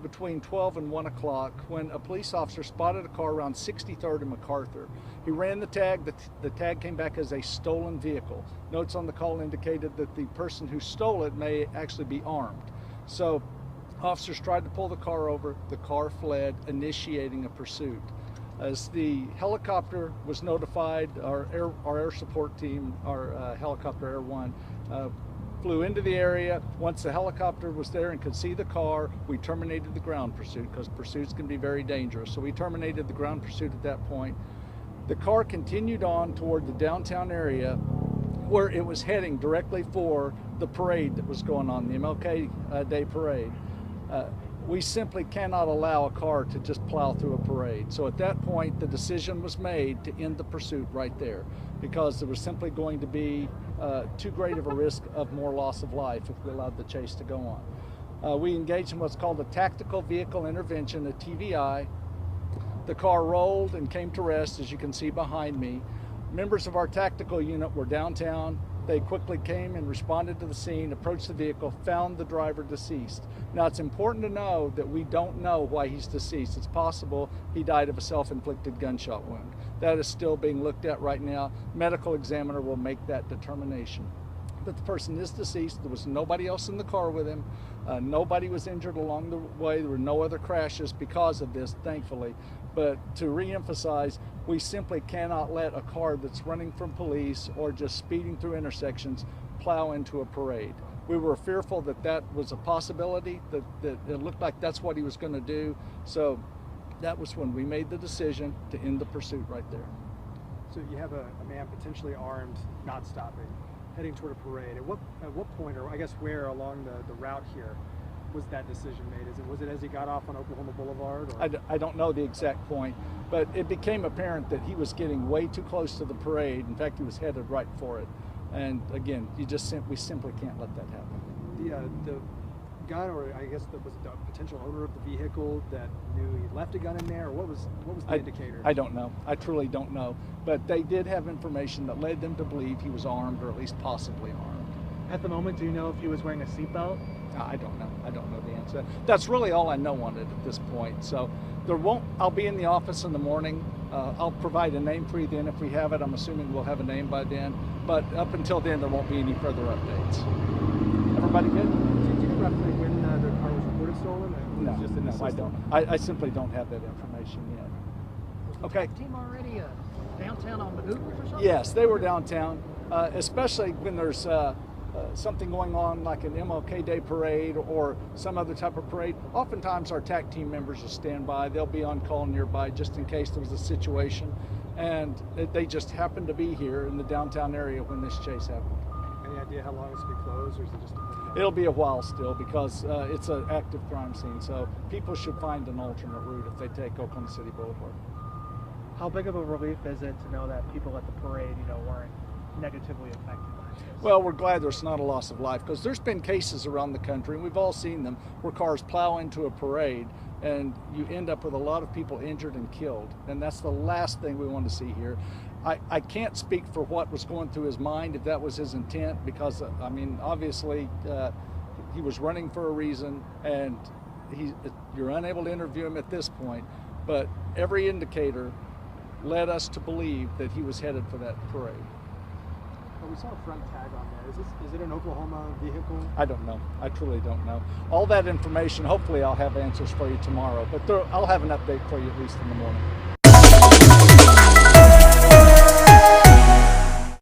between 12 and 1 o'clock when a police officer spotted a car around 63rd and MacArthur. He ran the tag. The tag came back as a stolen vehicle. Notes on the call indicated that the person who stole it may actually be armed. So officers tried to pull the car over. The car fled, initiating a pursuit. As the helicopter was notified, our air support team, our helicopter Air 1, flew into the area. Once the helicopter was there and could see the car, we terminated the ground pursuit because pursuits can be very dangerous. So we terminated the ground pursuit at that point. The car continued on toward the downtown area where it was heading directly for the parade that was going on, the MLK Day parade. We simply cannot allow a car to just plow through a parade. So at that point, the decision was made to end the pursuit right there because there was simply going to be too great of a risk of more loss of life if we allowed the chase to go on. We engaged in what's called a tactical vehicle intervention, a TVI. The car rolled and came to rest, as you can see behind me. Members of our tactical unit were downtown. They quickly came and responded to the scene, approached the vehicle, found the driver deceased. Now, it's important to know that we don't know why he's deceased. It's possible he died of a self-inflicted gunshot wound. That is still being looked at right now. Medical examiner will make that determination. But the person is deceased. There was nobody else in the car with him. Nobody was injured along the way. There were no other crashes because of this, thankfully. But to reemphasize, we simply cannot let a car that's running from police or just speeding through intersections plow into a parade. We were fearful that that was a possibility, that it looked like that's what he was going to do. So that was when we made the decision to end the pursuit right there. So you have a man potentially armed, not stopping, heading toward a parade. At what point, or I guess where along the route here, was that decision made? Was it as he got off on Oklahoma Boulevard? Or? I don't know the exact point, but it became apparent that he was getting way too close to the parade. In fact, he was headed right for it. And again, we simply can't let that happen. The gun, or I guess was it the potential owner of the vehicle that knew he left a gun in there? Or what was the indicator? I don't know. I truly don't know. But they did have information that led them to believe he was armed, or at least possibly armed. At the moment, do you know if he was wearing a seatbelt? I don't know. I don't know the answer. That's really all I know on it at this point. So I'll be in the office in the morning. I'll provide a name for you then if we have it. I'm assuming we'll have a name by then. But up until then, there won't be any further updates. Everybody good? Do you roughly when the car was reported stolen? No, I don't. I simply don't have that information yet. Was the team already downtown on maneuvers or something? Yes, they were downtown, especially when there's something going on like an MLK Day parade or some other type of parade. Oftentimes our TAC team members will stand by. They'll be on call nearby just in case there was a situation. And they just happened to be here in the downtown area when this chase happened. Any idea how long it's been closed, or is it just It'll be a while still because it's an active crime scene. So people should find an alternate route if they take Oklahoma City Boulevard. How big of a relief is it to know that people at the parade, weren't negatively affected by this? Well, we're glad there's not a loss of life because there's been cases around the country, and we've all seen them, where cars plow into a parade and you end up with a lot of people injured and killed. And that's the last thing we want to see here. I can't speak for what was going through his mind, if that was his intent, because, obviously he was running for a reason, and you're unable to interview him at this point, but every indicator led us to believe that he was headed for that parade. We saw a front tag on there. Is it an Oklahoma vehicle? I don't know. I truly don't know. All that information, hopefully I'll have answers for you tomorrow, but I'll have an update for you at least in the morning.